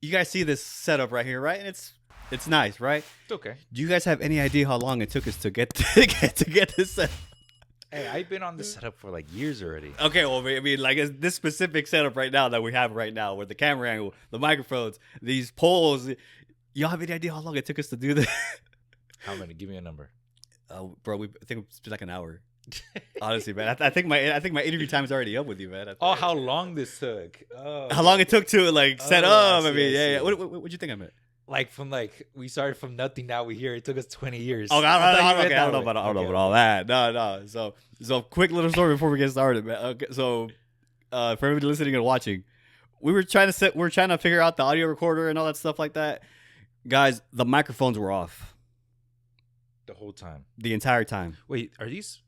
you guys see this setup right here, right? And it's nice, right? It's okay. Do you guys have any idea how long it took us to get to get this set? Hey, I've been on this setup for like years already. Okay, well, I mean, like it's this specific setup right now that we have right now, with the camera angle, the microphones, these poles. Y'all have any idea how long it took us to do this? How many? Give me a number. Bro, I think it's been like an hour. Honestly, man, I think my interview time is already up with you, man. Oh, how long this took? Oh, how long it took to like set Oh, up? I I mean, see, yeah. see. What'd you think of it? like we started from nothing. Now we here. It took us 20 years. Oh, I I don't know about all that. No. So quick little story before we get started, man. Okay, so for everybody listening and watching, we're trying to figure out the audio recorder and all that stuff like that. Guys, the microphones were off The whole time. the entire time. Wait, are these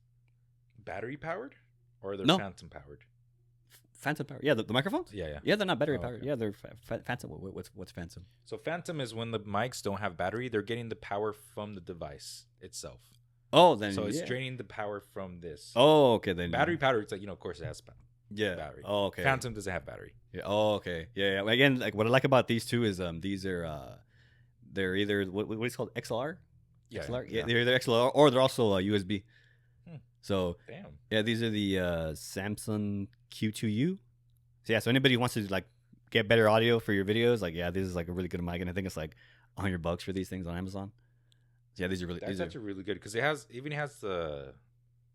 battery powered or they're No. phantom powered? Phantom power. Yeah, the microphones. Yeah. Yeah, they're not battery Oh, powered. okay. Yeah, they're phantom. What's phantom? So phantom is when the mics don't have battery. They're getting the power from the device itself. Oh, then So it's yeah. draining the power from this. Oh, okay then. Battery powered. It's like, of course it has Yeah. battery. Oh, okay. Phantom doesn't have battery. Yeah. Oh, okay. Yeah. Again, like what I like about these two is these are they're either what is it called XLR. Yeah, XLR. yeah. They're either XLR or they're also USB. Hmm. So Damn. yeah, these are the Samsung Q2U. So yeah, so anybody who wants to like get better audio for your videos, like yeah, this is like a really good mic, and I think it's like $100 for these things on Amazon. So yeah, these are really. That's actually really good because it has the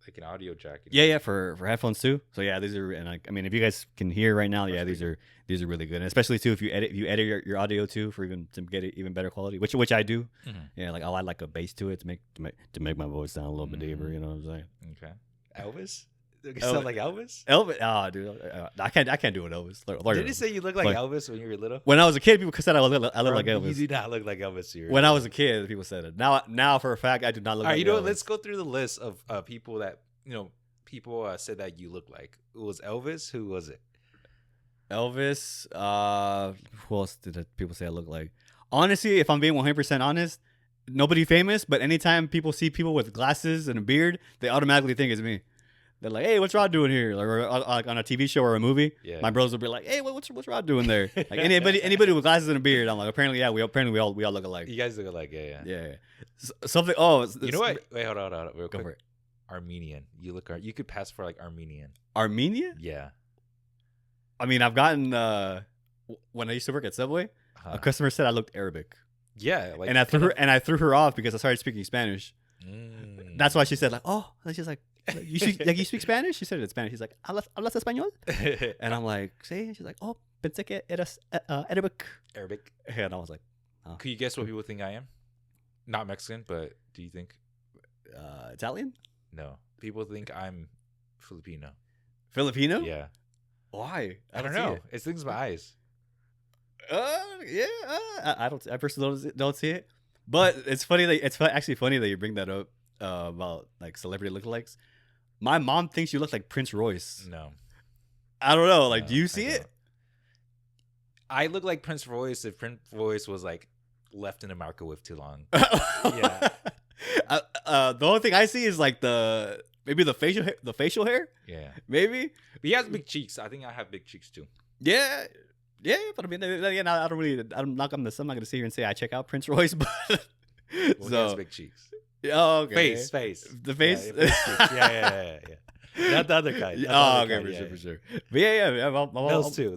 like an audio jack. Yeah, for headphones too. So yeah, these are, and I mean, if you guys can hear right now, yeah, these are really good, and especially too if you edit your audio too for to get it even better quality, which I do. Mm-hmm. Yeah, like I'll add like a bass to it to make my voice sound a little bit deeper. You know what I'm saying? Okay. Elvis? You sound like Elvis? Elvis, dude, I can't do it, Elvis. Did you say you look like Elvis when you were little? When I was a kid, people said I look like Elvis. You do not look like Elvis. When I was a kid, people said it. Now for a fact, I do not look. All right, like you know Elvis. what? Let's go through the list of people that people said that you look like. It was Elvis. Who was it? Elvis. Who else did people say I look like? Honestly, if I'm being 100% honest, nobody famous. But anytime people see people with glasses and a beard, they automatically think it's me. They're like, "Hey, what's Rod doing here?" Like on a TV show or a movie. Yeah. My bros will be like, "Hey, what's Rod doing there?" Like anybody with glasses and a beard, I'm like, apparently, yeah, we all look alike. You guys look alike, yeah. Yeah. Something. Oh, You know what? Wait, hold on, real Go quick. for it. Armenian. You could pass for like Armenian. Armenia? Yeah. I mean, I've gotten when I used to work at Subway, a customer said I looked Arabic. Yeah, like, and I threw her off because I started speaking Spanish. That's why she said like, "Oh," and she's like, "You speak Spanish?" She said it in Spanish. She's like, "Hablas español?" And I'm like, "Sí." She's like, "Oh, pensé que eras Arabic." Arabic. And I was like, oh. Could you guess what people think I am? Not Mexican, but do you think? Italian? No. People think I'm Filipino. Filipino? Yeah. Why? I don't know. It's things with my eyes. Yeah. I personally don't see it. But it's funny actually funny that you bring that up about like celebrity lookalikes. My mom thinks you look like Prince Royce. No. I don't know. Like, No, do you see it? I look like Prince Royce if Prince Royce was like left in a microwave too long. Yeah. The only thing I see is like maybe the facial hair. Yeah. Maybe. But he has big cheeks. I think I have big cheeks too. Yeah. Yeah, but I mean, again, I'm not gonna sit here and say I check out Prince Royce, but Well, he has so big cheeks. oh, okay. Face. The face. Yeah. Not the other kind. Oh, okay, for sure. But yeah. Those two.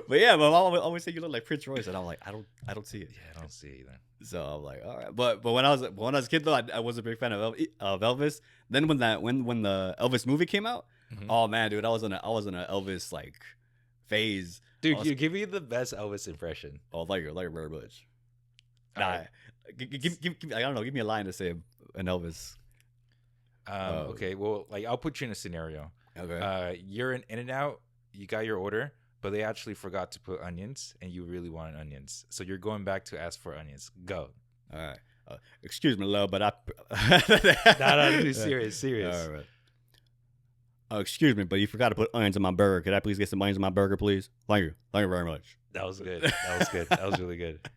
But yeah, my mom always say you look like Prince Royce, and I'm like, I don't see it. Yeah, I don't see it either. So I'm like, all right. But when I was a kid though, I was a big fan of Elvis. Then when the Elvis movie came out, oh man, dude, I was in a Elvis like phase. Dude, you give me the best Elvis impression. Oh, like very much. Nah, Right. give I don't know. Give me a line to say an Elvis. Okay, well, like I'll put you in a scenario. Okay. You're in In-N-Out. You got your order, but they actually forgot to put onions, and you really wanted onions, so you're going back to ask for onions. Go. All right. Excuse me, love, but No, serious. All right. Excuse me, but you forgot to put onions on my burger. Could I please get some onions on my burger, please? Thank you very much. That was good. That was really good.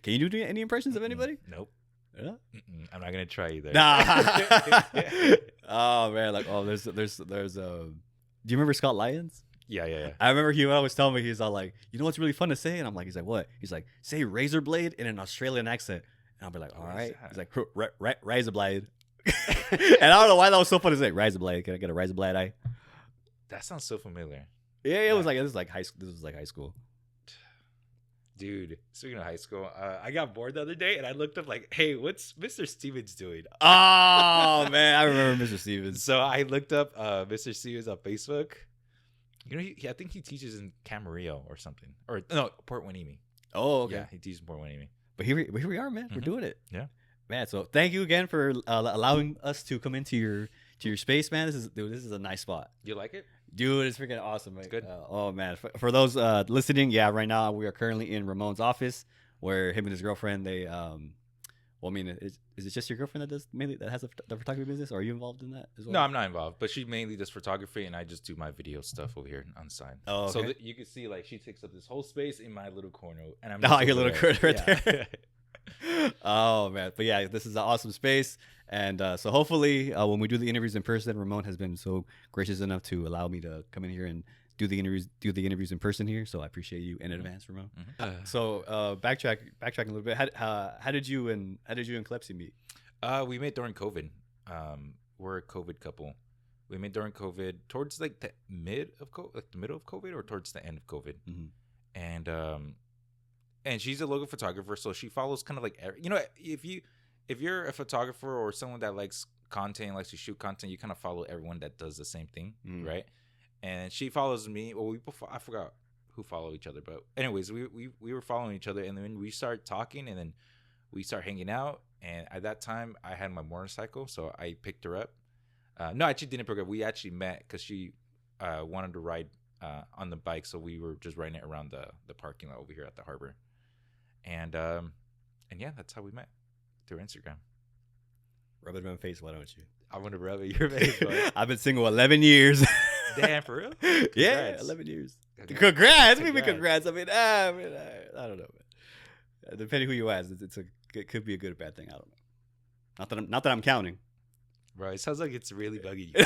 Can you do any impressions of anybody? Nope. Yeah. I'm not gonna try either. Nah. Oh man, like there's do you remember Scott Lyons? Yeah, yeah, yeah. I remember he would always tell me, he's all like, you know what's really fun to say? And I'm like, he's like, what? He's like, say razor blade in an Australian accent. And I'll be like, all What is right. that? He's like, razor blade. And I don't know why that was so funny to say, razor blade. Can I get a razor blade? That sounds so familiar. Yeah, it Yeah. was like, this was like high school. This was like high school. Dude, speaking of high school, I got bored the other day and I looked up like, hey, what's Mr. Stevens doing? Oh, man. I remember Mr. Stevens. So I looked up Mr. Stevens on Facebook. You know, I think he teaches in Camarillo or something. Or no, Port Hueneme. Oh, okay. Yeah, he teaches in Port Hueneme. But here we are, man. We're Mhm. doing it. Yeah. Man, so thank you again for allowing us to come into your space, man. This is a nice spot. You like it? Dude, it's freaking awesome, man. It's good. Oh man, for those listening, yeah, right now we are currently in Ramon's office, where him and his girlfriend, they well, I mean, is it just your girlfriend that does mainly that has the photography business, or are you involved in that as well? No, I'm not involved, but she mainly does photography, and I just do my video stuff over here on the side. Oh, okay. So that you can see, like, she takes up this whole space in my little corner, and I'm Oh, just your over little corner right Yeah. there. Oh man, but yeah, this is an awesome space, and so hopefully when we do the interviews in person, Ramon has been so gracious enough to allow me to come in here and do the interviews in person here. So I appreciate you in advance, Ramon. So backtracking a little bit, how did you and Klepsy meet? We met during COVID. We're a COVID couple. We met during COVID, towards like the middle of COVID, or towards the end of COVID. Mm-hmm. And she's a local photographer, so she follows kind of like if you're a photographer or someone that likes content, likes to shoot content, you kind of follow everyone that does the same thing, right? And she follows me. Well, I forgot who follow each other, but anyways, we were following each other, and then we start talking, and then we start hanging out. And at that time, I had my motorcycle, so I picked her up. No, I actually didn't pick her up. We actually met because she wanted to ride on the bike, so we were just riding it around the parking lot over here at the harbor. And yeah, that's how we met, through Instagram. Rub it in my face, why don't you? I want to rub it your face, bud. I've been single 11 years. Damn, for real? Yeah, Congrats. 11 years. Congrats. Congrats. Maybe congrats. I mean, I don't know, man. Depending who you ask, it could be a good or bad thing. I don't know. Not that I'm counting. Bro, it sounds like it's really bugging you.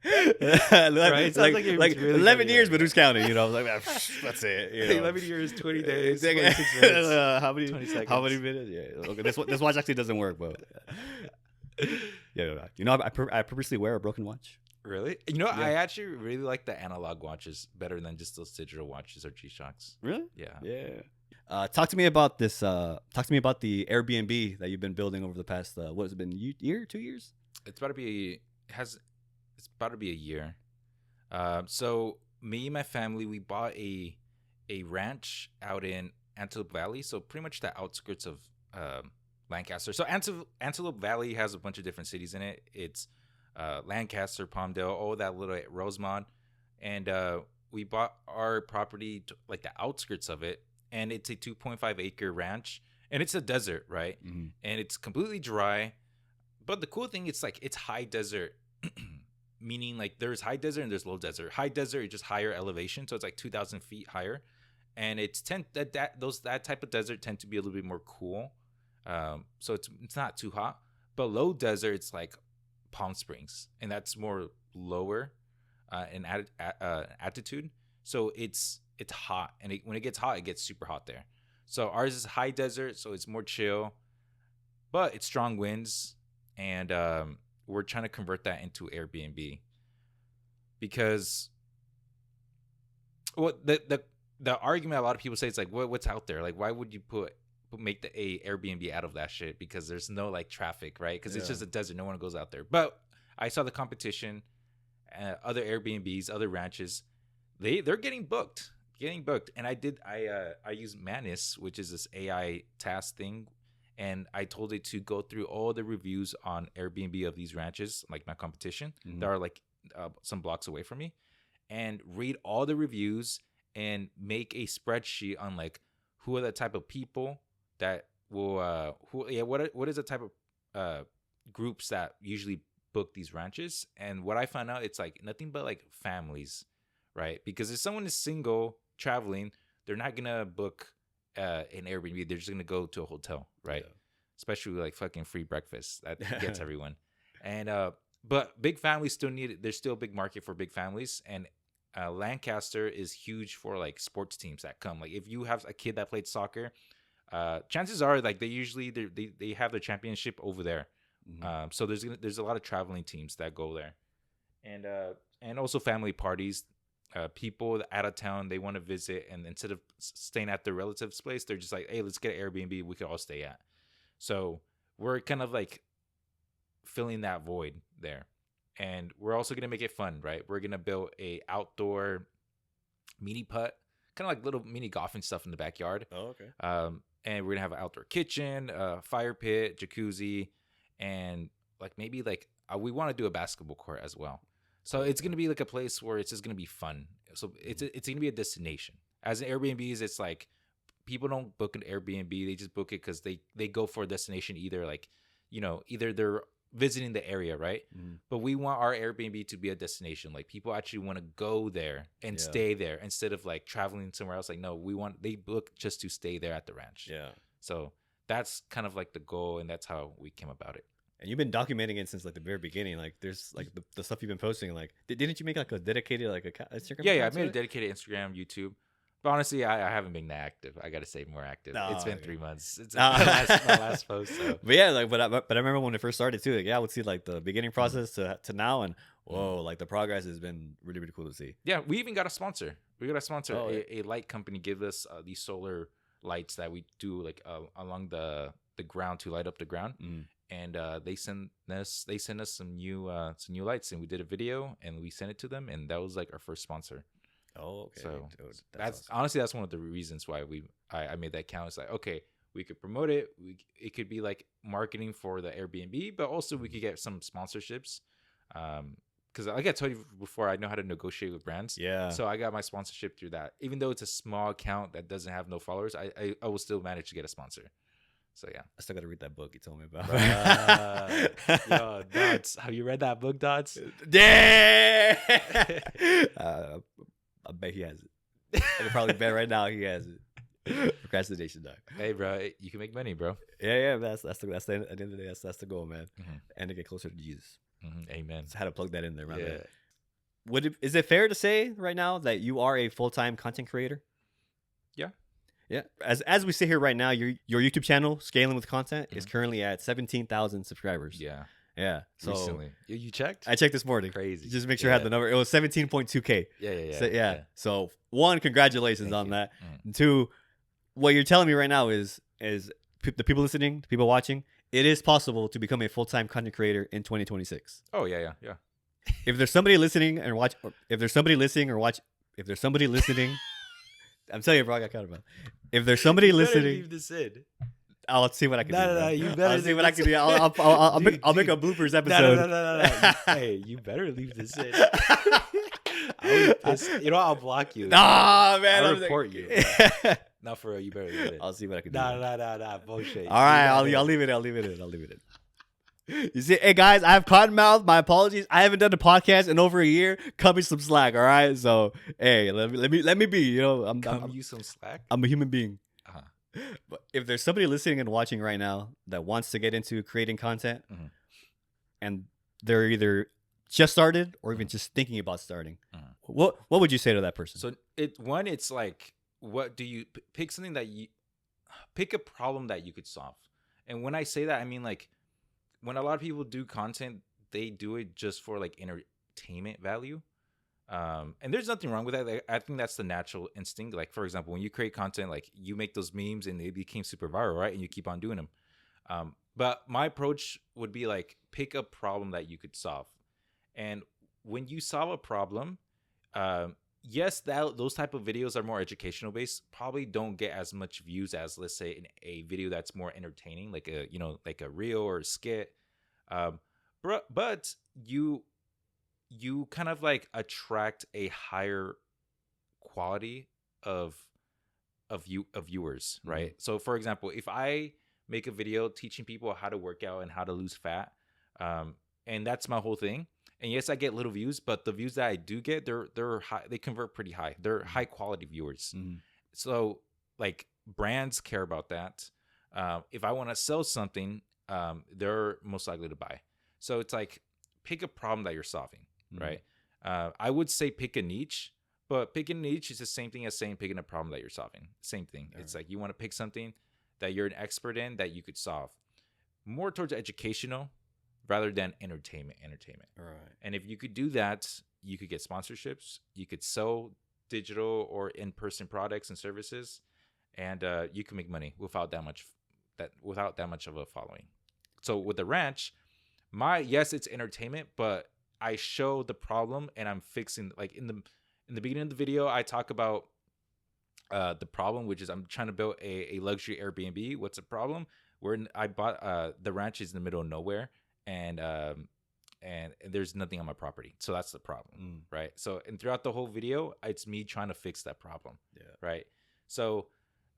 Right? It's like really 11 bugging years, you. but who's counting? You know, like that's it. You know. 11 years, 20 days, It's like, 26 minutes. how many 20 seconds. How many minutes? Yeah. Okay, this watch actually doesn't work, but yeah. You know, I purposely wear a broken watch. Really? You know, Yeah. I actually really like the analog watches better than just those digital watches or G-Shocks. Really? Yeah. Yeah. Talk to me about this. Talk to me about the Airbnb that you've been building over the past. What has it been? Year, 2 years? It's about to be it's about to be a year. So me and my family, we bought a ranch out in Antelope Valley, so pretty much the outskirts of Lancaster. So Antelope Valley has a bunch of different cities in it. It's Lancaster, Palmdale, all that little Rosemont, and we bought our property to, like, the outskirts of it, and it's a 2.5 acre ranch, and it's a desert, right? Mm-hmm. And it's completely dry. But the cool thing, it's like it's high desert. Meaning, like, there's high desert and there's low desert. High desert is just higher elevation, so it's like 2,000 feet higher, and it's that type of desert tend to be a little bit more cool, so it's not too hot. But low desert, it's like Palm Springs, and that's more lower in altitude, so it's hot, and when it gets hot, it gets super hot there. So ours is high desert, so it's more chill, but it's strong winds, and we're trying to convert that into Airbnb, because what the argument a lot of people say is like, what's out there? Like, why would you make the Airbnb out of that shit? Because there's no like traffic, right? Because it's just a desert, no one goes out there. But I saw the competition, other Airbnbs, other ranches, they're getting booked, and I use Manus, which is this AI task thing. And I told it to go through all the reviews on Airbnb of these ranches, like my competition, that are like some blocks away from me, and read all the reviews and make a spreadsheet on like who are the type of people that will what is the type of groups that usually book these ranches. And what I found out, it's like nothing but like families, right? Because if someone is single traveling, they're not gonna book an Airbnb. They're just gonna go to a hotel, right? Yeah. Especially like fucking free breakfast that gets everyone. And but big families still need it. There's still a big market for big families, and Lancaster is huge for like sports teams that come. Like if you have a kid that played soccer, chances are like they have the championship over there. So there's a lot of traveling teams that go there, and also family parties. People out of town, they want to visit, and instead of staying at their relative's place, they're just like, hey, let's get an Airbnb we could all stay at. So we're kind of like filling that void there. And we're also going to make it fun, right? We're going to build a outdoor mini putt, kind of like little mini golfing stuff in the backyard. Oh, okay. And we're going to have an outdoor kitchen, fire pit, jacuzzi, and like maybe like we want to do a basketball court as well. So it's going to be like a place where it's just going to be fun. So it's going to be a destination. As an Airbnbs, it's like people don't book an Airbnb. They just book it because they go for a destination either like, either they're visiting the area, right? But we want our Airbnb to be a destination. Like people actually want to go there and stay there instead of like traveling somewhere else. Like, no, they book just to stay there at the ranch. Yeah. So that's kind of like the goal, and that's how we came about it. And you've been documenting it since like the very beginning. Like there's like the stuff you've been posting. Like didn't you make like a dedicated like a Instagram? Yeah, I made a dedicated Instagram, YouTube. But honestly, I haven't been that active. I got to say more active. It's been 3 months. It's my last post. So. But yeah, like but I remember when it first started too. Like I would see like the beginning process to now, and whoa, like the progress has been really really cool to see. Yeah, we even got a sponsor. We got a sponsor. A light company give us these solar lights that we do like along the ground to light up the ground. And they send us some new lights, and we did a video and we sent it to them, and that was like our first sponsor. Oh, okay. So that's awesome. Honestly, that's one of the reasons why I made that account. It's like, okay, we could promote it. It could be like marketing for the Airbnb, but also we could get some sponsorships. Because like I told you before, I know how to negotiate with brands. Yeah. So I got my sponsorship through that. Even though it's a small account that doesn't have no followers, I will still manage to get a sponsor. So yeah, I still gotta read that book you told me about. Yo, Dots, have you read that book, Dots? Yeah. I bet he has it. I can probably bet right now he has it. Procrastination, dog. Hey, bro, you can make money, bro. Yeah. That's the at the end of the day. That's the goal, man. And to get closer to Jesus. Amen. So I had to plug that in there, man. Yeah. Is it fair to say right now that you are a full-time content creator? Yeah. Yeah, as we sit here right now, your YouTube channel, Scaling with Content, is currently at 17,000 subscribers. Yeah. So recently, you checked? I checked this morning. Crazy. Just make sure I had the number. It was 17.2K. Yeah. So one, congratulations on that. And two, what you're telling me right now is the people listening, the people watching, it is possible to become a full-time content creator in 2026. Oh yeah. If there's somebody listening and watch, if there's somebody listening, I'm telling you, bro, I got caught about. If there's somebody listening, leave this in. I'll see what I can do. No, you better. I'll see what I can do. I'll make a bloopers episode. No. Hey, you better leave this in. I'll block you. Nah, man, I'll report you. Not for real. You better leave it in. I'll see what I can do. Nah. Bullshit. All right, I'll leave it in. You see, hey guys, I have cotton mouth. My apologies. I haven't done a podcast in over a year. Cut me some slack, all right? So, hey, let me be. I'm you some slack. I'm a human being. But if there's somebody listening and watching right now that wants to get into creating content, and they're either just started or even just thinking about starting, what would you say to that person? So it's like, what do you pick something that you pick a problem that you could solve? And when I say that, I mean like, when a lot of people do content, they do it just for like entertainment value. And there's nothing wrong with that. Like, I think that's the natural instinct. Like, for example, when you create content, like you make those memes and they became super viral, right? And you keep on doing them. But my approach would be like, pick a problem that you could solve. And when you solve a problem, yes, those type of videos are more educational based, probably don't get as much views as, let's say, a video that's more entertaining, like a reel or a skit. But you kind of like attract a higher quality of viewers, right? So for example, if I make a video teaching people how to work out and how to lose fat, and that's my whole thing. And yes, I get little views, but the views that I do get, they're high. They convert pretty high. They're high quality viewers. So like brands care about that. If I want to sell something, they're most likely to buy. So it's like pick a problem that you're solving, Mhm. right? I would say pick a niche, but picking a niche is the same thing as saying picking a problem that you're solving. Same thing. All It's right. like you want to pick something that you're an expert in that you could solve. More towards educational rather than entertainment. All right. And if you could do that, you could get sponsorships, you could sell digital or in-person products and services, and you can make money without that much of a following. So with the ranch, yes, it's entertainment, but I show the problem and I'm fixing, like in the beginning of the video, I talk about the problem, which is I'm trying to build a luxury Airbnb. What's the problem? I bought the ranch is in the middle of nowhere, and there's nothing on my property, so that's the problem, right? So and throughout the whole video, it's me trying to fix that problem, right? So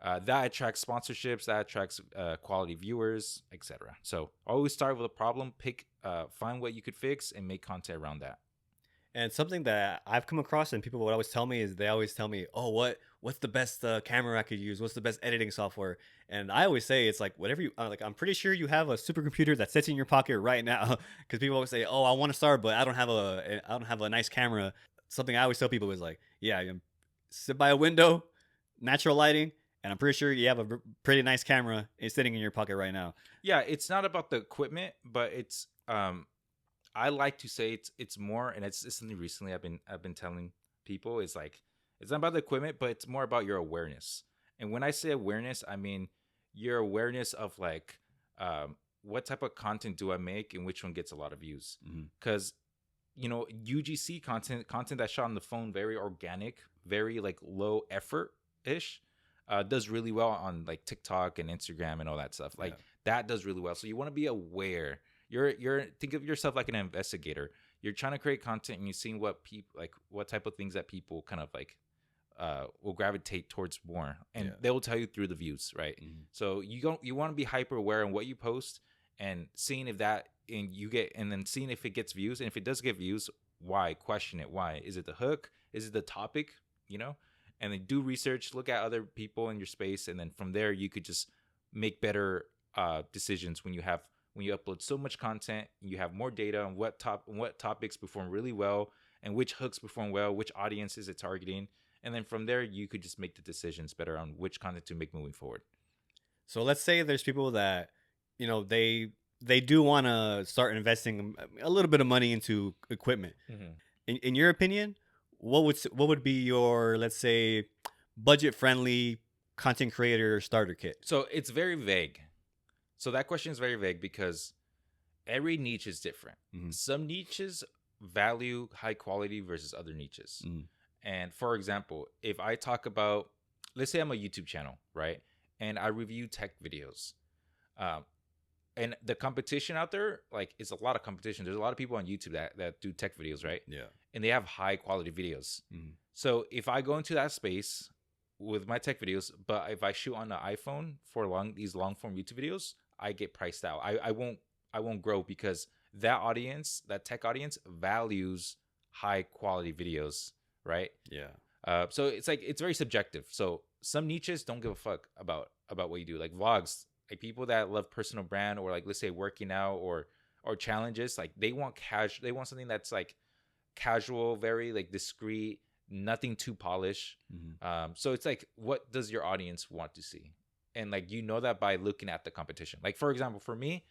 that attracts sponsorships, that attracts quality viewers, etc. So always start with a problem, find what you could fix, and make content around that. And something that I've come across and people would always tell me is they always tell me, "Oh, what's the best camera I could use? What's the best editing software?" And I always say it's like whatever you like. I'm pretty sure you have a supercomputer that sits in your pocket right now because people always say, "Oh, I want to start, but I don't have a nice camera." Something I always tell people is like, "Yeah, you sit by a window, natural lighting, and I'm pretty sure you have a pretty nice camera is sitting in your pocket right now." Yeah, it's not about the equipment, but it's I like to say it's more, and it's something recently I've been telling people is like it's not about the equipment, but it's more about your awareness. And when I say awareness, I mean your awareness of like what type of content do I make and which one gets a lot of views. Because UGC content that's shot on the phone, very organic, very like low effort ish, does really well on like TikTok and Instagram and all that stuff. Like that does really well. So you want to be aware. You're think of yourself like an investigator. You're trying to create content and you're seeing what people like, what type of things that people kind of like will gravitate towards more, and they will tell you through the views, right? So you want to be hyper aware on what you post and seeing if that and then seeing if it gets views, and if it does get views, why? Question it. Why? Is it the hook? Is it the topic? And then do research, look at other people in your space, and then from there you could just make better decisions when you upload so much content. You have more data on what topics perform really well and which hooks perform well, which audiences it's targeting, and then from there you could just make the decisions better on which content to make moving forward. So let's say there's people that they do want to start investing a little bit of money into equipment. In your opinion, what would be your, let's say, budget friendly content creator starter kit? So it's very vague. So that question is very vague because every niche is different. Some niches value high quality versus other niches. And for example, if I talk about, let's say I'm a YouTube channel, right? And I review tech videos. And the competition out there, like, it's a lot of competition. There's a lot of people on YouTube that do tech videos, right? Yeah. And they have high quality videos. So if I go into that space with my tech videos, but if I shoot on an iPhone for these long form YouTube videos, I get priced out. I won't grow because that tech audience values high quality videos, right? Yeah. So it's like it's very subjective. So some niches don't give a fuck about what you do, like vlogs. Like people that love personal brand, or like, let's say, working out or challenges, like they want something that's like casual, very like discreet, nothing too polished. So it's like, what does your audience want to see? And like, that by looking at the competition. Like, for example, for me,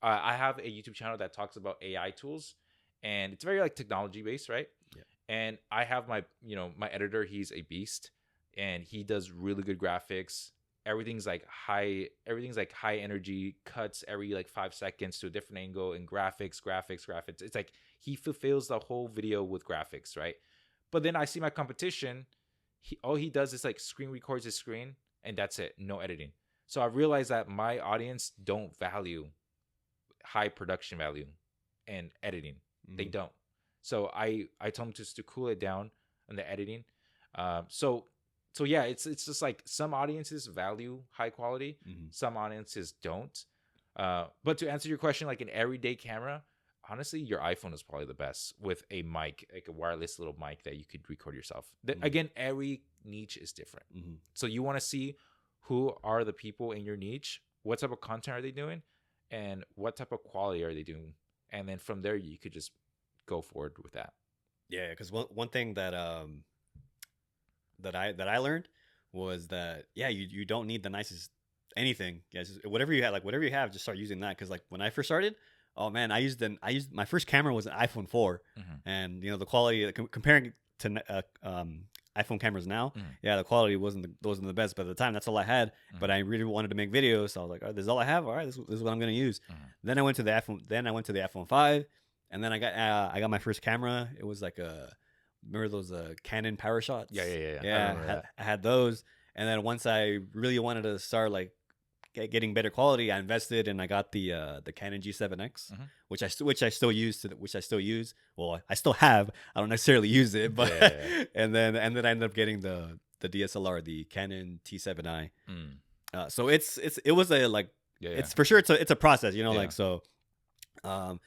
I have a YouTube channel that talks about AI tools, and it's very like technology based, right? Yeah. And I have my editor. He's a beast, and he does really good graphics. Everything's like high energy cuts every like 5 seconds to a different angle, and graphics. It's like he fulfills the whole video with graphics, right? But then I see my competition. All he does is like records his screen, and that's it. No editing. So I realized that my audience don't value high production value and editing. They don't. So I told him just to cool it down on the editing. So yeah, it's just like some audiences value high quality, some audiences don't. But to answer your question, like an everyday camera, honestly, your iPhone is probably the best with a mic, like a wireless little mic that you could record yourself. Again, every niche is different. So you want to see who are the people in your niche, what type of content are they doing, and what type of quality are they doing. And then from there, you could just go forward with that. Yeah, because one thing that I learned was that you don't need the nicest anything. Yeah, whatever you have, whatever you have, just start using that. Because like when I first started, oh man, I used my first camera was an iPhone 4, and the quality comparing to iPhone cameras now, the quality wasn't the best. But at the time, that's all I had. But I really wanted to make videos, so I was like, this is all I have. All right, this is what I'm gonna use. Then I went to the iPhone 5, and then I got my first camera. It was like remember those Canon power shots? Yeah. I had those, and then once I really wanted to start getting better quality, I invested and I got the Canon G7X, which I still use. Well, I still have. I don't necessarily use it, but and then I ended up getting the DSLR, the Canon T7i. So it was it's for sure it's a process, because I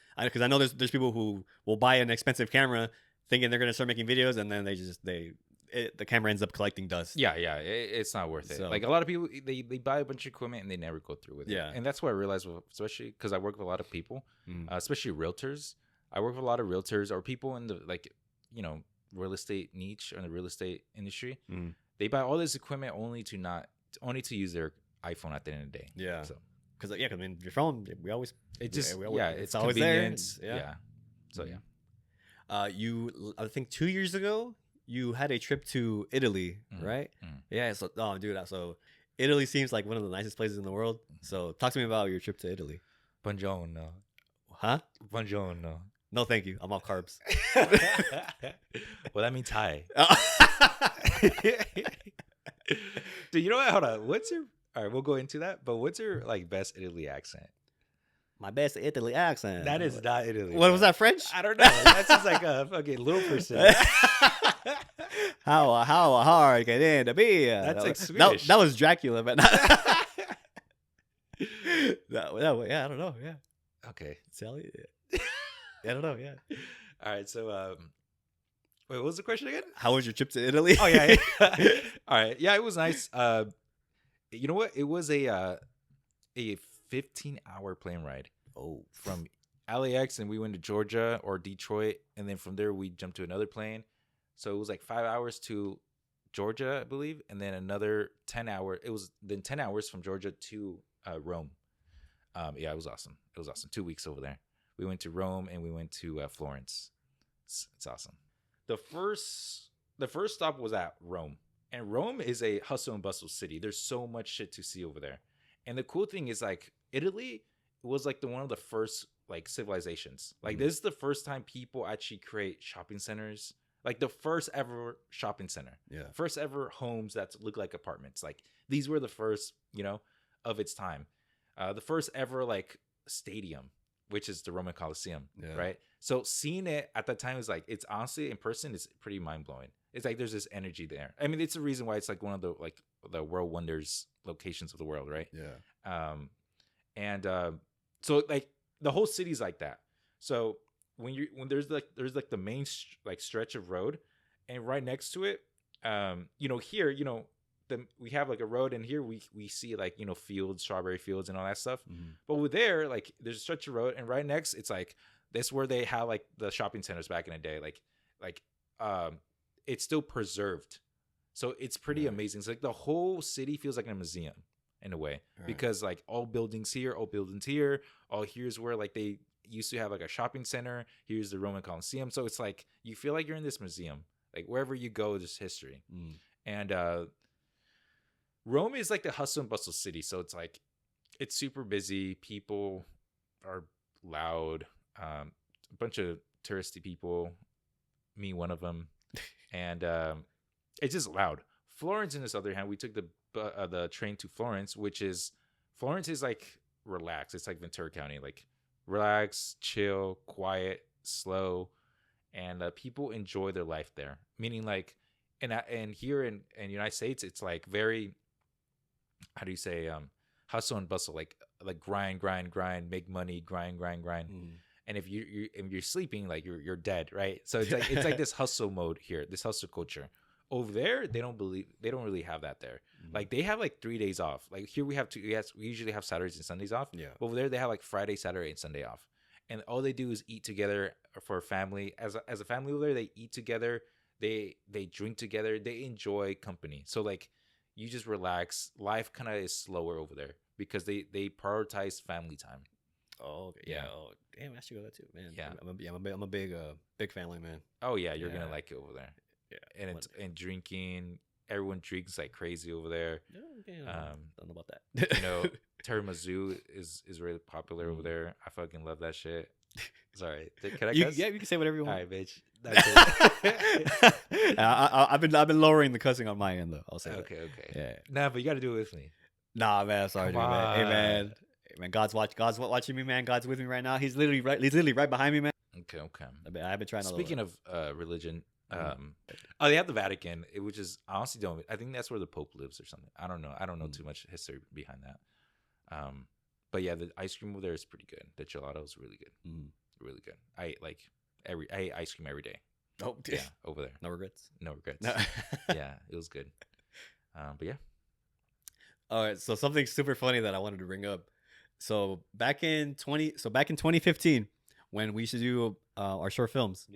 know there's people who will buy an expensive camera thinking they're gonna start making videos, and then the camera ends up collecting dust. It's not worth it. So, like a lot of people, they buy a bunch of equipment and they never go through with it. And that's what I realized, especially because I work with a lot of people, especially realtors. I work with a lot of realtors or people in the real estate niche or in the real estate industry. They buy all this equipment only to use their iPhone at the end of the day. Yeah. So because I mean your phone, it's always convenient. There. So I think 2 years ago, you had a trip to Italy, right? Yeah. So, so Italy seems like one of the nicest places in the world. So, talk to me about your trip to Italy. Buongiorno. Huh? Buongiorno. No, thank you. I'm all carbs. Well, that means hi. Dude, you know what? Hold on. All right, we'll go into that. But what's your best Italy accent? My best Italy accent. That is not Italy. What was that, French? I don't know. That's just like a fucking little percent. How hard can it be? That's like Swedish. That was Dracula, but no, yeah, I don't know. Yeah. Okay. Sally. Yeah, I don't know. Yeah. All right. So, wait, what was the question again? How was your trip to Italy? Oh yeah. All right. Yeah, it was nice. You know what? It was a 15-hour plane ride. From LAX, and we went to Georgia or Detroit, and then from there we jumped to another plane. So it was like 5 hours to Georgia, I believe, and then another 10 hours. It was then 10 hours from Georgia to Rome. It was awesome. 2 weeks over there. We went to Rome and we went to Florence. It's awesome. The first stop was at Rome, and Rome is a hustle and bustle city. There's so much shit to see over there, and the cool thing is Italy was one of the first civilizations. This is the first time people actually create shopping centers. The first ever shopping center. Yeah. First ever homes that look like apartments. These were the first, of its time. The first ever stadium, which is the Roman Coliseum. Yeah. Right. So seeing it at that time is it's honestly in person is pretty mind blowing. It's there's this energy there. I mean, it's the reason why it's one of the world wonders locations of the world. Right. Yeah. So the whole city's like that. So when there's the main stretch of road, and right next to it, here, we have a road, and here we see fields, strawberry fields, and all that stuff. But over there, there's a stretch of road, and right next, it's that's where they have the shopping centers back in the day. It's still preserved, so it's pretty amazing. It's the whole city feels like a museum in a way, because all buildings here, here's where they used to have a shopping center. Here's the Roman Coliseum. So it's you feel like you're in this museum. Wherever you go, there's history. And Rome is the hustle and bustle city. So it's super busy. People are loud. A bunch of touristy people. Me, one of them. And it's just loud. Florence, on this other hand, we took the train to Florence, Florence is relaxed. It's Ventura County, relax, chill, quiet, slow, and people enjoy their life there. Meaning and here in the United States, it's very, how do you say, hustle and bustle, grind, make money, grind. And if you're sleeping, you're dead, right? So it's it's this hustle mode here, this hustle culture. Over there, they don't really have that there. They have 3 days off. Here we have we usually have Saturdays and Sundays off. Yeah. Over there, they have Friday, Saturday, and Sunday off. and all they do is eat together for a family. As a family over there, they eat together, they drink together, they enjoy company. So like you just relax. Life kind of is slower over there because they prioritize family time. Oh, okay. Yeah. Oh, damn, I should go there too, man. Yeah. I'm a big family man. Oh yeah, you're Yeah. gonna like it over there. Yeah. And it's and drinking. Everyone drinks like crazy over there. Yeah, okay, don't know about that. You know, tiramisu is really popular over there. I fucking love that shit. Sorry, can I cuss? Yeah, you can say whatever you All want. right, bitch. That's it. I've been lovering the cussing on my end though. I'll say that. Okay. Yeah. Nah, but you got to do it with me. Nah, man. Sorry, Come dude, man. Hey, on. man. Hey, man. God's watching me, man. God's with me right now. He's literally right behind me, man. Okay. I've been trying to. Speaking of religion, they have the Vatican, which is I honestly don't. I think that's where the Pope lives or something. I don't know. I don't know too much history behind that. But yeah, the ice cream over there is pretty good. The gelato is really good, really good. I ate ice cream every day. Oh yeah, over there. No regrets. No regrets. No. Yeah, it was good. But yeah. All right, so something super funny that I wanted to bring up. So back in 2015, when we used to do our short films,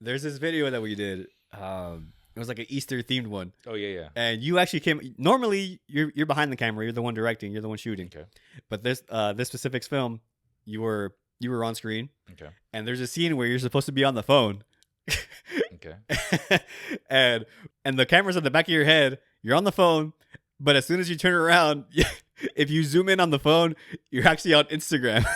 there's this video that we did. It was like an Easter themed one. Oh yeah. And you actually came. Normally, you're behind the camera. You're the one directing. You're the one shooting. Okay. But this specific film, you were on screen. Okay. And there's a scene where you're supposed to be on the phone. Okay. and the camera's at the back of your head. You're on the phone, but as soon as you turn around, if you zoom in on the phone, you're actually on Instagram.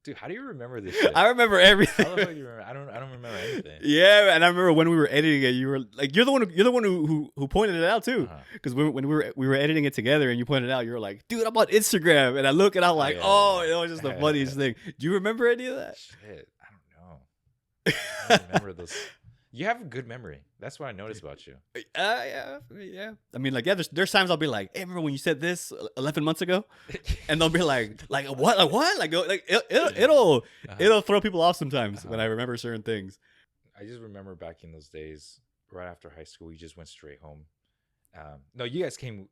Dude, how do you remember this shit? I remember everything. How the fuck you remember? I don't remember anything. Yeah, and I remember when we were editing it, you were like, you're the one who pointed it out too, because when we were editing it together, and you pointed it out, you were like, dude, I'm on Instagram, and I look and I'm like, it was just the funniest thing. Do you remember any of that? Shit, I don't know. I don't remember those. You have a good memory. That's what I noticed about you. Yeah. I mean, like, yeah. There's times I'll be like, hey, remember when you said this 11 months ago? And they'll be like what? Like it'll throw people off sometimes when I remember certain things. I just remember back in those days, right after high school, we just went straight home. No, you guys came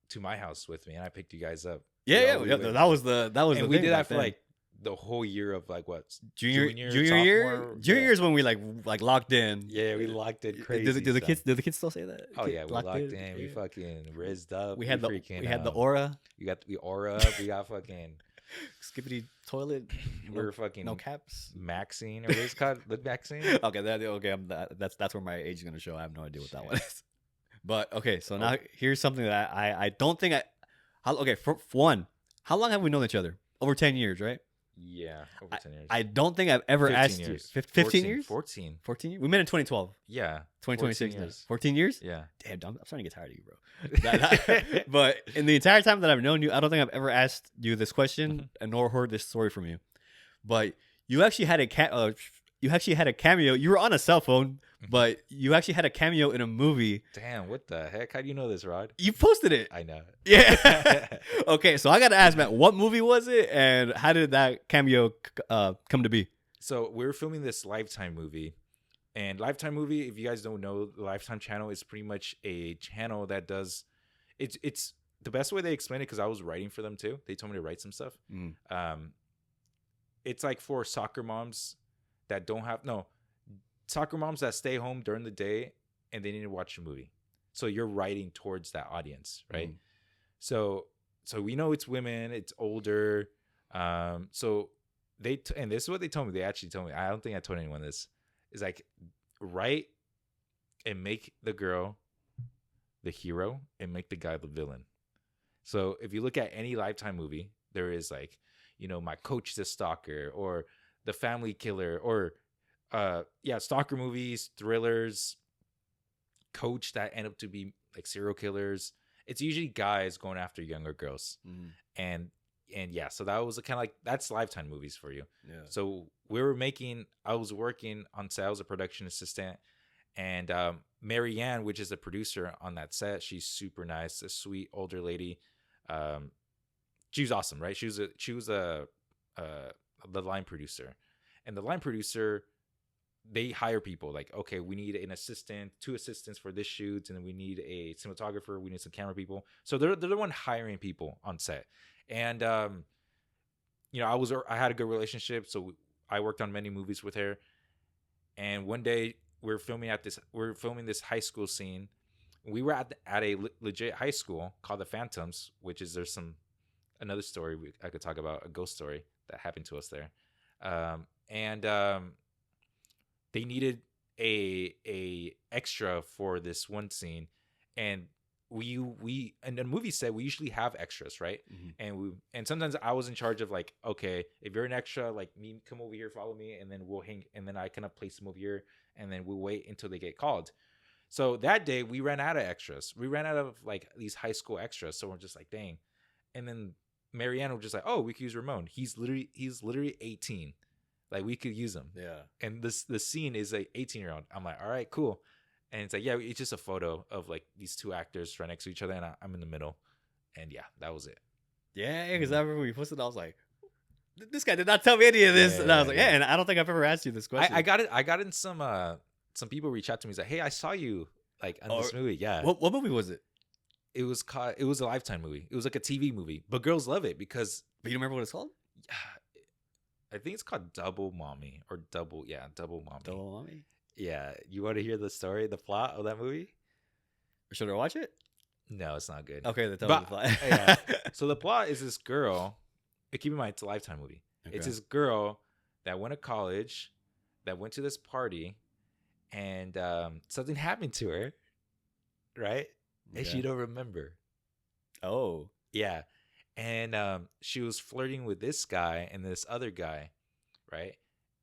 to my house with me, and I picked you guys up. Yeah. That was the and we thing did that for then. like the whole year of like what junior sophomore, year. Junior year is when we like locked in. Yeah, we locked it crazy. Do the kids still say that? Oh yeah, we locked in. Yeah. We fucking rizzed up. We had the aura. We got the aura up. We got fucking skippity toilet. We were fucking no caps. Maxine or what is it called? Look, Maxine. Okay. That's where my age is gonna show. I have no idea what that one is. But okay, so now here's something that I don't think for one, how long have we known each other? Over 10 years, right? Yeah, over 10 years. I don't think I've ever asked years. you. 15 years? 14 years? We met in 2012. Yeah. 2026 now. 14 years? Yeah. Damn, I'm starting to get tired of you, bro. But in the entire time that I've known you, I don't think I've ever asked you this question and nor heard this story from you. But you actually had a cameo. You were on a cell phone, but you actually had a cameo in a movie. Damn, what the heck? How do you know this, Rod? You posted it. I know. Yeah. Okay, so I got to ask, Matt, what movie was it, and how did that cameo come to be? So we were filming this Lifetime movie. And Lifetime movie, if you guys don't know, the Lifetime channel is pretty much a channel that does... It's the best way they explain it, because I was writing for them too. They told me to write some stuff. It's like for soccer moms that don't have... No. Soccer moms that stay home during the day and they need to watch a movie. So you're writing towards that audience, right? So we know it's women, it's older. So and this is what they told me. They actually told me. I don't think I told anyone this. Is like write and make the girl the hero and make the guy the villain. So if you look at any Lifetime movie, there is like, my coach is a stalker, or the family killer, or stalker movies, thrillers, coach that end up to be like serial killers. It's usually guys going after younger girls. And so that was kind of like, that's Lifetime movies for you. Yeah. So I was working on set, I was a production assistant, and Marianne, which is a producer on that set, she's super nice, a sweet older lady. She was awesome, right? She was the line producer, and the line producer, they hire people like, okay, we need an assistant, 2 assistants for this shoot, and then we need a cinematographer, we need some camera people. So they're the one hiring people on set. And I had a good relationship, so I worked on many movies with her, and one day we're filming this high school scene. We were at a legit high school called the Phantoms, which is another story I could talk about, a ghost story that happened to us there, and they needed a extra for this one scene, and we and the movie said we usually have extras, right? And sometimes I was in charge of like, okay, if you're an extra, like me, come over here, follow me, and then we'll hang, and then I kind of place them over here, and then we'll wait until they get called. So that day we ran out of extras. We ran out of like these high school extras. So we're just like, dang. And then Marianne was just like, oh, we could use Ramon. He's literally 18. Like we could use him. Yeah. And the scene is like 18-year-old. I'm like, all right, cool. And it's like, yeah, it's just a photo of like these two actors right next to each other, and I'm in the middle. And yeah, that was it. Yeah, because I remember when you posted, I was like, this guy did not tell me any of this. And I was like, and I don't think I've ever asked you this question. I got it. I got in some people reach out to me. He's like, hey, I saw you like on this movie. Yeah. What movie was it? It was a Lifetime movie. It was like a TV movie, but girls love it because. But you don't remember what it's called? I think it's called Double Mommy or Double Mommy. Double Mommy? Yeah. You want to hear the story, the plot of that movie? Should I watch it? No, it's not good. Okay, tell me the plot. Yeah. So the plot is this girl. Keep in mind, it's a Lifetime movie. Okay. It's this girl that went to college, that went to this party, and something happened to her, right? Okay. And she don't remember. Oh. Yeah. And she was flirting with this guy and this other guy, right?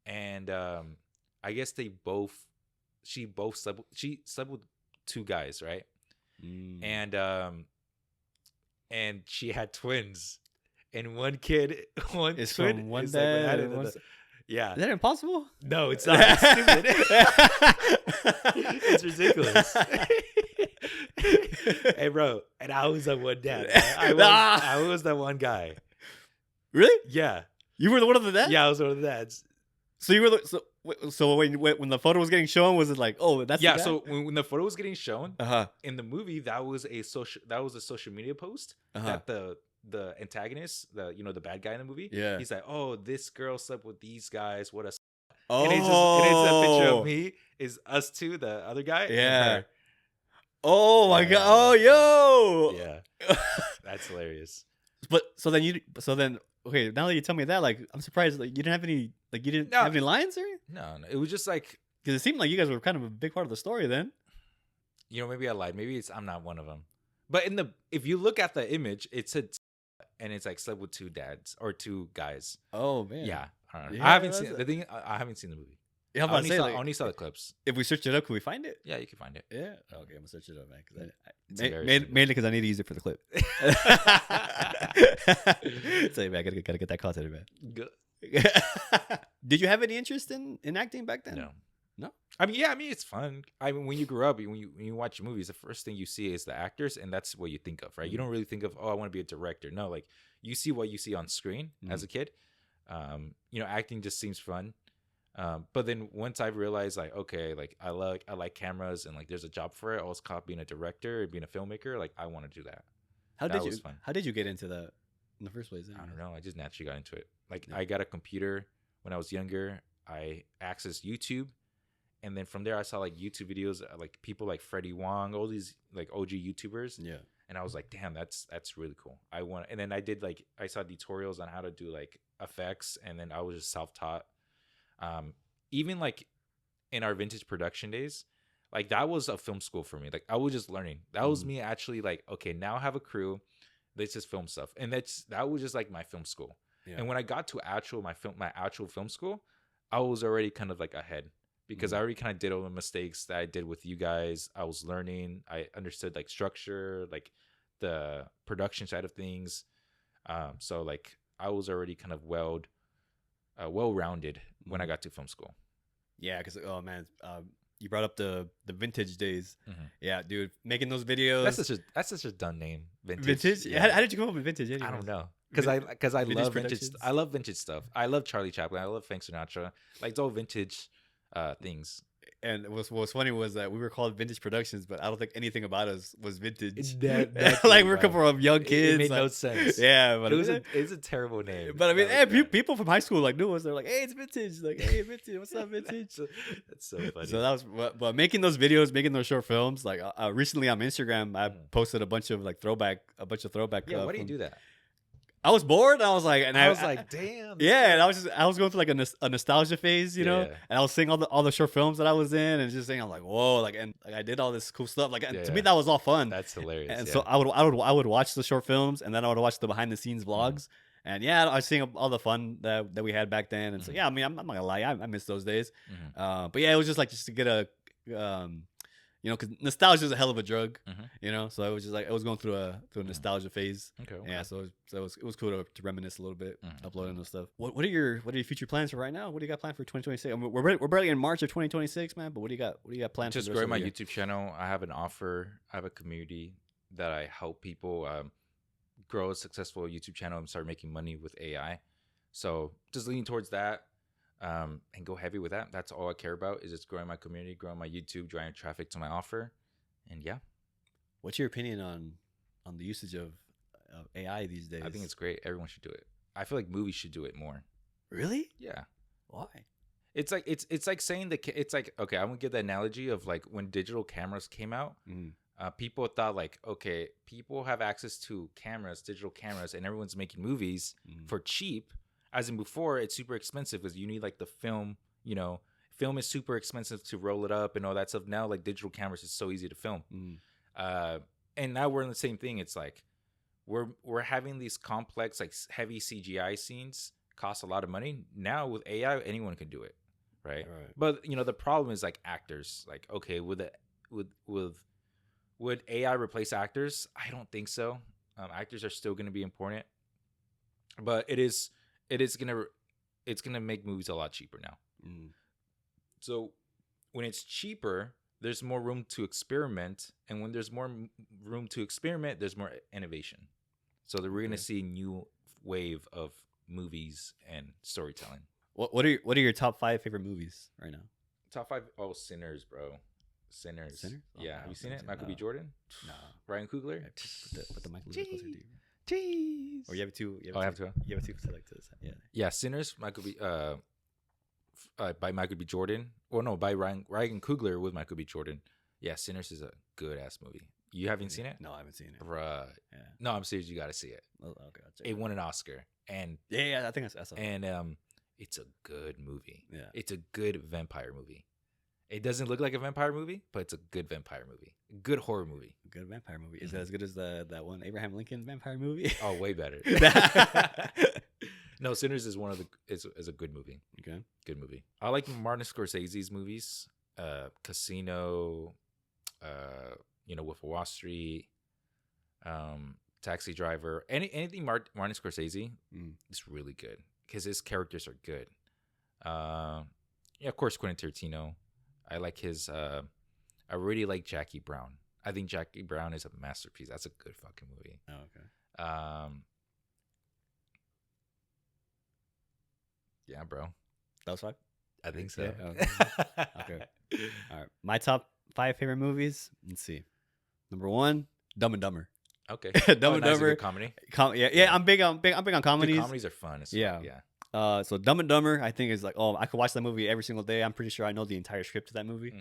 And I guess she slept with two guys, right? And she had twins, and one twin from one dad. Yeah, is that impossible? No, it's not. It's stupid. It's ridiculous. Hey, bro, and I was that one dad. I was that one guy. Really? Yeah. You were one of the dads? Yeah, I was one of the dads. So you were so when the photo was getting shown, was it like, oh, that's yeah? The dad? So when the photo was getting shown in the movie, that was a social media post that the antagonist, the bad guy in the movie, he's like, oh, this girl slept with these guys. What a and it's a picture of me, is us two, the other guy, and her. Oh my god! Oh, yo! Yeah, that's hilarious. But so then okay. Now that you tell me that, like, I'm surprised. Like, you didn't have any lines or anything? No. It was just like, because it seemed like you guys were kind of a big part of the story. Then, maybe I lied. Maybe I'm not one of them. But if you look at the image, it said, and it's like slept with two dads or two guys. Oh man. Yeah. I haven't seen the thing. I haven't seen the movie. Yeah, I only saw the clips. If we search it up, can we find it? Yeah, you can find it. Yeah. Okay, I'm gonna search it up, man. Mainly because I need to use it for the clip. So, man, I gotta get that content, man. Good. Did you have any interest in acting back then? No. I mean, it's fun. I mean, when you grow up, when you watch movies, the first thing you see is the actors, and that's what you think of, right? You don't really think of, oh, I want to be a director. No, like you see what you see on screen as a kid. Acting just seems fun. But then once I realized, like, okay, like I like cameras, and like there's a job for it. I was caught being a director, being a filmmaker. Like I want to do that. How did you get into that in the first place? I don't know. I just naturally got into it. Like I got a computer when I was younger. I accessed YouTube, and then from there I saw like YouTube videos, like people like Freddie Wong, all these like OG YouTubers. Yeah. And I was like, damn, that's really cool. And then I saw tutorials on how to do like effects, and then I was just self-taught. Even like in our vintage production days, like that was a film school for me. Like I was just learning. That was me actually like, okay, now I have a crew. Let's just film stuff. And that was just like my film school. Yeah. And when I got to my actual film school, I was already kind of like ahead, because I already kind of did all the mistakes that I did with you guys. I was learning. I understood like structure, like the production side of things. So like I was already kind of well-rounded when I got to film school. Yeah, because you brought up the vintage days. Yeah, dude, making those videos. That's such a dumb name. Vintage. Yeah. How did you come up with vintage? Anyways? I don't know. Because I love vintage. I love vintage stuff. I love Charlie Chaplin. I love Frank Sinatra. Like it's all vintage things. And what was funny was that we were called Vintage Productions, but I don't think anything about us was vintage. That Like we were coming from young kids. It made like, no sense. Yeah, but It's a terrible name. But I mean, That was bad. people from high school like knew us. They're like, "Hey, it's vintage." Like, "Hey, vintage. What's up, vintage?" That's so funny. So that was, but making those videos, making those short films. Like recently on Instagram, I posted a bunch of throwback. Yeah, why do you do that? I was bored. I was like, and I was like, damn. yeah, and I was going through like a nostalgia phase, you know, Yeah. and I was seeing all the short films that I was in, and just saying, I'm like, whoa, like, and like I did all this cool stuff, like, and to me that was all fun. That's hilarious. And so I would watch the short films, and then I would watch the behind the scenes vlogs, and yeah, I was seeing all the fun that we had back then, and so yeah, I mean, I'm not gonna lie, I miss those days, but yeah, it was just to get a you know, because nostalgia is a hell of a drug, you know. So I was just like, I was going through a nostalgia phase. Okay. Yeah. So it was cool to reminisce a little bit, uploading those stuff. What are your future plans for right now? What do you got planned for 2026? I mean, we're barely in March of 2026, man. But what do you got planned? Just growing my YouTube channel. I have an offer. I have a community that I help people grow a successful YouTube channel and start making money with AI. So just leaning towards that. And go heavy with that. That's all I care about is just growing my community, growing my YouTube, driving traffic to my offer, and yeah. What's your opinion on the usage of AI these days? I think it's great. Everyone should do it. I feel like movies should do it more. Really? Yeah. Why? It's like it's like saying it's like, okay, I'm gonna give the analogy of like when digital cameras came out. People thought like, okay, people have access to digital cameras, and everyone's making movies for cheap. As in before, it's super expensive because you need like the film, you know, film is super expensive to roll it up and all that stuff. Now, like digital cameras is so easy to film. And now we're in the same thing. It's like we're having these complex, like heavy CGI scenes cost a lot of money. Now with AI, anyone can do it. Right. But, you know, the problem is like actors. Like, okay, would AI replace actors? I don't think so. Actors are still going to be important. But it's gonna make movies a lot cheaper now. So when it's cheaper, there's more room to experiment, and when there's more room to experiment, there's more innovation. So we're gonna see a new wave of movies and storytelling. What are your top 5 favorite movies right now? Top 5? Oh, Sinners, bro. Sinners. Yeah, have you seen it? Michael B. Jordan. No. Ryan Coogler. Put the mic a little closer to you. Jeez. Or you have two. I have two. You have two selected. Yeah. Yeah, Sinners. Michael B. By Michael B. Jordan. Or no, by Ryan Coogler with Michael B. Jordan. Yeah, Sinners is a good ass movie. You haven't seen it? No, I haven't seen it. Bruh. Yeah. No, I'm serious. You got to see it. Oh, okay. It won an Oscar, and yeah, I think I saw it. And it's a good movie. Yeah, it's a good vampire movie. It doesn't look like a vampire movie, but it's a good vampire movie. A good horror movie. A good vampire movie. Is it as good as that one Abraham Lincoln vampire movie? Oh, way better. No, Sinners is is a good movie. Okay. Good movie. I like Martin Scorsese's movies. Casino, you know, Wolf of Wall Street, Taxi Driver. Anything Martin Scorsese is really good because his characters are good. Yeah, of course, Quentin Tarantino. I like his. I really like Jackie Brown. I think Jackie Brown is a masterpiece. That's a good fucking movie. Oh, okay. Yeah, bro. That was 5? I think so. Yeah, okay. All right. My top 5 favorite movies. Let's see. Number 1, Dumb and Dumber. Okay. Dumb and Dumber. Comedy. Yeah. I'm big on comedies. Dude, comedies are fun. Yeah. Yeah. So Dumb and Dumber, I think is like, I could watch that movie every single day. I'm pretty sure I know the entire script of that movie.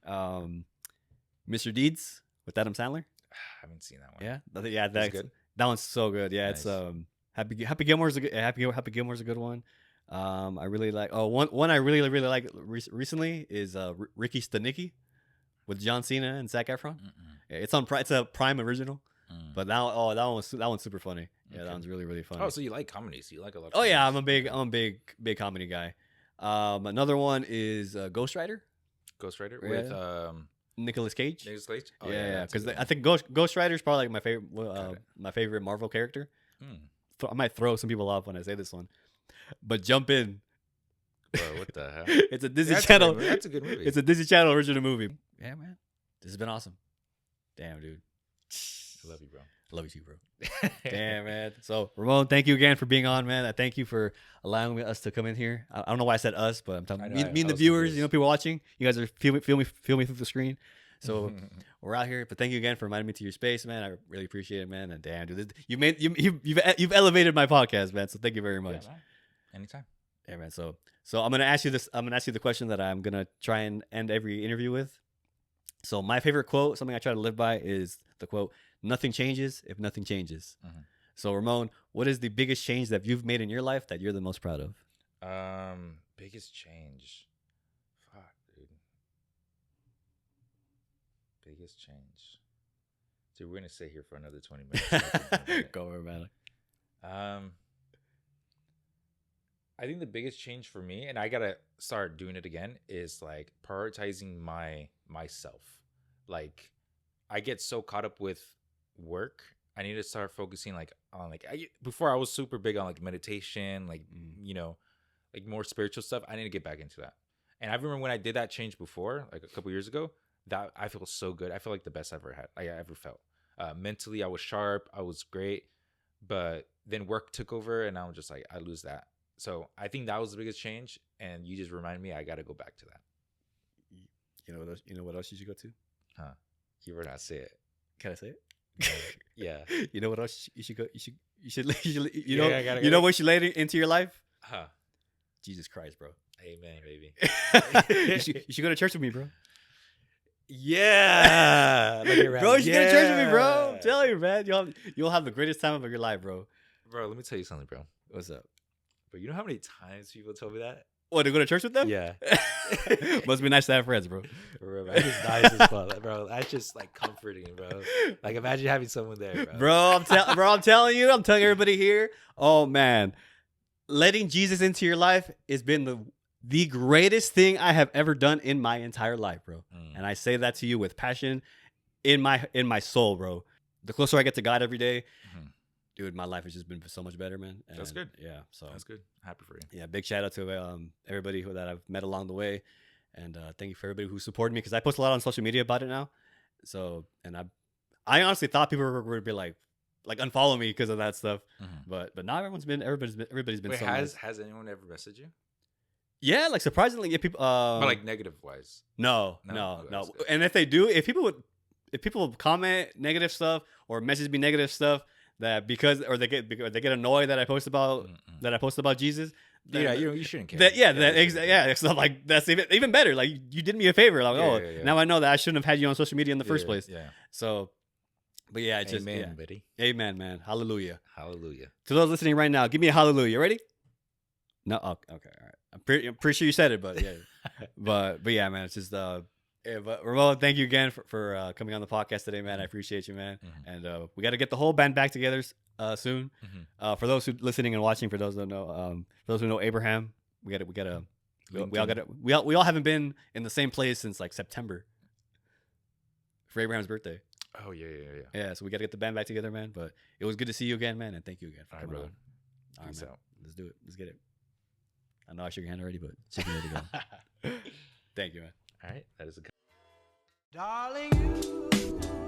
Mr. Deeds with Adam Sandler. I haven't seen that one. Yeah. Yeah. That's good. That one's so good. Yeah. Nice. It's Happy Gilmore's a good. Happy Gilmore's a good one. I really like. One I really like recently is Ricky Stenicki with John Cena and Zac Efron. Yeah, it's a Prime original. But that one's super funny. Yeah, okay. That one's really funny. Oh, so you like comedies? You like a lot. Oh yeah, I'm a big comedy guy. Another one is Ghost Rider. Ghost Rider with Nicolas Cage. Nicolas Cage. Oh, yeah, because I think Ghost Rider is probably like my favorite Marvel character. I might throw some people off when I say this one, but jump in. Bro, what the hell? It's a Disney Channel. That's a good movie. It's a Disney Channel original movie. Yeah, man. This has been awesome. Damn, dude. I love you, bro. Love you too, bro. Damn, man. So, Ramon, thank you again for being on, man. I thank you for allowing us to come in here. I don't know why I said us, but I'm talking me and the viewers, you know, people watching. You guys are feel me through the screen. So we're out here, but thank you again for inviting me to your space, man. I really appreciate it, man. And damn, dude, you've elevated my podcast, man. So thank you very much. Yeah, man. Anytime. Yeah, man. So I'm gonna ask you this. I'm gonna ask you the question that I'm gonna try and end every interview with. So my favorite quote, something I try to live by, is the quote, "Nothing changes if nothing changes." Mm-hmm. So Ramon, what is the biggest change that you've made in your life that you're the most proud of? Biggest change. Fuck, dude. Biggest change. Dude, we're gonna sit here for another 20 minutes. Go over, man. I think the biggest change for me, and I gotta start doing it again, is like prioritizing myself. Like, I get so caught up with work. I need to start focusing like on before I was super big on like meditation, like you know, like more spiritual stuff. I need to get back into that. And I remember when I did that change before, like a couple years ago, that I feel so good. I feel like the best I've ever felt. Mentally, I was sharp. I was great. But then work took over, and I was just like, I lose that. So I think that was the biggest change. And you just remind me, I got to go back to that. You know what else you should go to? Huh? You better not say it. Can I say it? Yeah. You know what else you should go? You know what you laid into your life? Huh? Jesus Christ, bro. Amen, baby. you should go to church with me, bro. Yeah. Bro, you should go to church with me, bro. I'm telling you, man. You'll have the greatest time of your life, bro. Bro, let me tell you something, bro. What's up? Bro, you know how many times people told me that? What, to go to church with them? Yeah. Must be nice to have friends, bro. Bro, that's just nice as fuck, bro. That's just like comforting, bro. Like, imagine having someone there, bro. I'm telling everybody here. Oh man, letting Jesus into your life has been the greatest thing I have ever done in my entire life, bro. And I say that to you with passion in my soul, bro. The closer I get to God every day, dude, my life has just been so much better, man. And that's good. Yeah, so that's good. Happy for you. Yeah, big shout out to everybody that I've met along the way, and thank you for everybody who supported me, because I post a lot on social media about it now. So, and I honestly thought people were going to be like unfollow me because of that stuff, but now everybody's been. Wait, so has nice. anyone ever messaged you? Yeah, like surprisingly, yeah, people. But like negative wise. No. And if they do, if people comment negative stuff or message me negative stuff, that they get annoyed that I post about Jesus. Yeah, you shouldn't care. It's not like that's even better. Like, you did me a favor. Like, now I know that I shouldn't have had you on social media in the first place. Yeah. So, but yeah, it's just amen, buddy. Amen, man. Hallelujah. Hallelujah. To those listening right now, give me a hallelujah. Ready? No. Oh, okay. All right. I'm pretty sure you said it, but yeah. but yeah, man. It's just but Ramon, thank you again for coming on the podcast today, man. I appreciate you, man. And we got to get the whole band back together soon. For those who listening and watching, for those who know Abraham, we all haven't been in the same place since like September for Abraham's birthday. Oh yeah. Yeah, so we got to get the band back together, man. But it was good to see you again, man, and thank you again for coming on. All right, man. Let's do it. Let's get it. I know I shook your hand already, but shake your hand again. Thank you, man. All right, that is a good. Darling, you